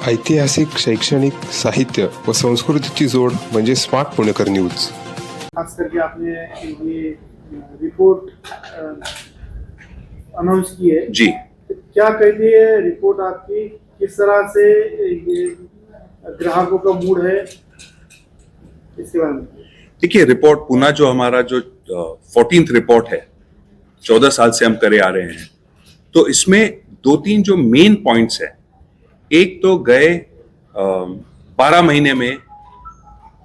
ऐतिहासिक, शैक्षणिक, साहित्य व संस्कृतीची जोड म्हणजे स्मार्ट पुणेकर न्यूज। खास करके आपने ये रिपोर्ट अनाउंस की है जी। क्या कहती है रिपोर्ट आपकी, किस तरह से ये ग्राहकों का मूड है, इसके बारे में? देखिए, रिपोर्ट पूना जो हमारा जो 14th रिपोर्ट है, 14 साल से हम करे आ रहे हैं, तो इसमें 2-3 जो मेन पॉइंट्स है। एक तो गए 12 महीने में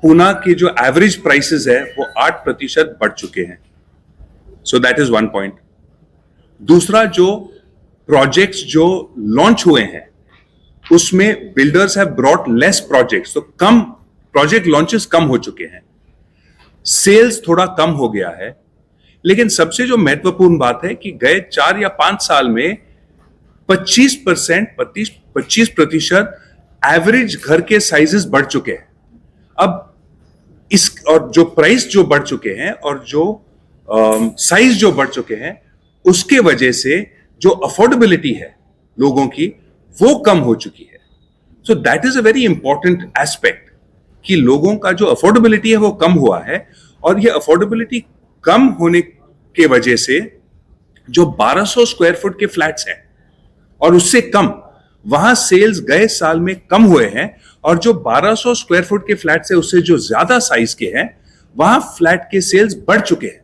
पूना के जो एवरेज प्राइसेस है वो 8% बढ़ चुके हैं। So that is one point. दूसरा, जो प्रोजेक्ट्स जो लॉन्च हुए हैं उसमें builders have brought less projects, तो कम प्रोजेक्ट लॉन्चेस कम हो चुके हैं, सेल्स थोड़ा कम हो गया है। लेकिन सबसे जो महत्वपूर्ण बात है कि गए 4 या 5 साल में 25% एवरेज घर के साइजेस बढ़ चुके हैं। अब इस और जो प्राइस जो बढ़ चुके हैं और जो साइज जो बढ़ चुके हैं, उसके वजह से जो अफोर्डेबिलिटी है लोगों की वो कम हो चुकी है। So that is a very important aspect कि लोगों का जो अफोर्डेबिलिटी है वो कम हुआ है। और ये अफोर्डेबिलिटी कम होने के वजह से जो 1200 स्क्वायर फुट के फ्लैट्स हैं और उससे कम, वहां सेल्स गए साल में कम हुए हैं। और जो 1200 स्क्वायर फुट के फ्लैट्स है उससे जो ज्यादा साइज के हैं, वहां फ्लैट के सेल्स बढ़ चुके हैं।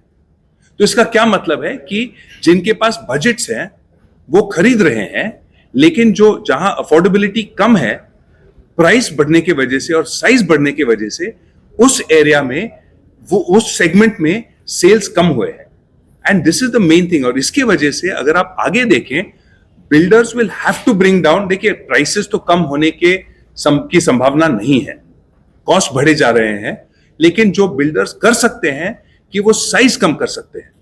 तो इसका क्या मतलब है कि जिनके पास बजट्स हैं वो खरीद रहे हैं, लेकिन जो जहां अफोर्डेबिलिटी कम है, प्राइस बढ़ने की वजह से और साइज बढ़ने की वजह से उस एरिया में वो उस सेगमेंट में सेल्स कम हुए हैं। And this is the main thing. और इसकी वजह से अगर आप आगे देखें, builders will have to bring down. देखिए, प्राइसेस तो कम होने की संभावना नहीं है, कॉस्ट बढ़े जा रहे हैं, लेकिन जो बिल्डर्स कर सकते हैं कि वो साइज कम कर सकते हैं।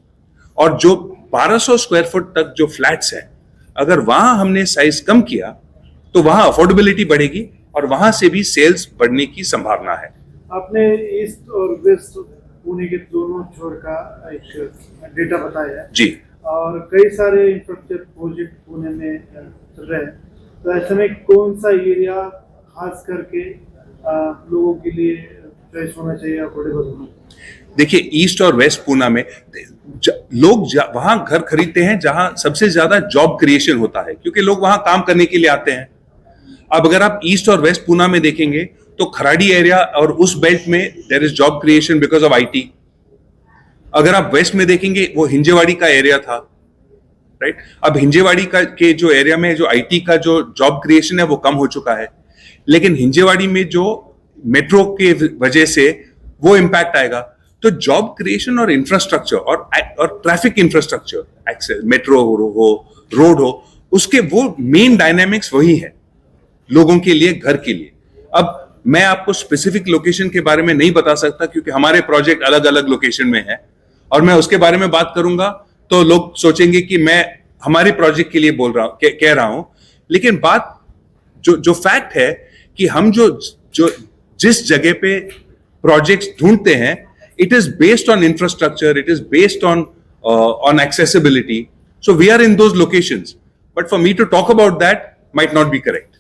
और जो 1200 स्क्वायर फुट तक जो फ्लैट्स हैं, अगर वहां हमने साइज कम किया तो वहां अफोर्डेबिलिटी बढ़ेगी और वहां से भी सेल्स बढ़ने की संभावना है। आपने ईस्ट और वेस्ट पुणे के दोनों छोर का एक डेटा बताया है जी। और कई सारे इंफ्रास्ट्रक्चर प्रोजेक्ट पुणे में चल रहे हैं, तो ऐसे में कौन सा एरिया खास करके लोगों के लिए चॉइस होना चाहिए, अफोर्डेबल होना चाहिए? देखिए, ईस्ट और वेस्ट पूना में लोग वहां घर खरीदते हैं जहां सबसे ज्यादा जॉब क्रिएशन होता है, क्योंकि लोग वहां काम करने के लिए आते हैं। अब अगर आप ईस्ट और वेस्ट पूना में देखेंगे तो खराड़ी एरिया और उस बेल्ट में there is job creation because of IT. अगर आप वेस्ट में देखेंगे वो हिंजेवाड़ी का एरिया था, राइट। अब हिंजेवाड़ी का के जो एरिया में जो आईटी का जो जॉब क्रिएशन है वो कम हो चुका है, लेकिन हिंजेवाड़ी में जो मेट्रो के वजह से वो इंपैक्ट आएगा। तो जॉब क्रिएशन और इंफ्रास्ट्रक्चर और ट्रैफिक इंफ्रास्ट्रक्चर, एक्सेस, मेट्रो हो, रोड हो, उसके वो मेन डायनामिक्स वही है लोगों के लिए, घर के लिए। अब मैं आपको स्पेसिफिक लोकेशन के बारे में नहीं बता सकता क्योंकि हमारे प्रोजेक्ट अलग अलग लोकेशन में है, और मैं उसके बारे में बात करूंगा तो लोग सोचेंगे कि मैं हमारे प्रोजेक्ट के लिए बोल रहा हूं, कह रहा हूं। लेकिन बात जो फैक्ट है कि हम जो जिस जगह पे प्रोजेक्ट्स ढूंढते हैं, it is based on infrastructure, it is based on accessibility. So we are in those locations, but for me to talk about that might not be correct.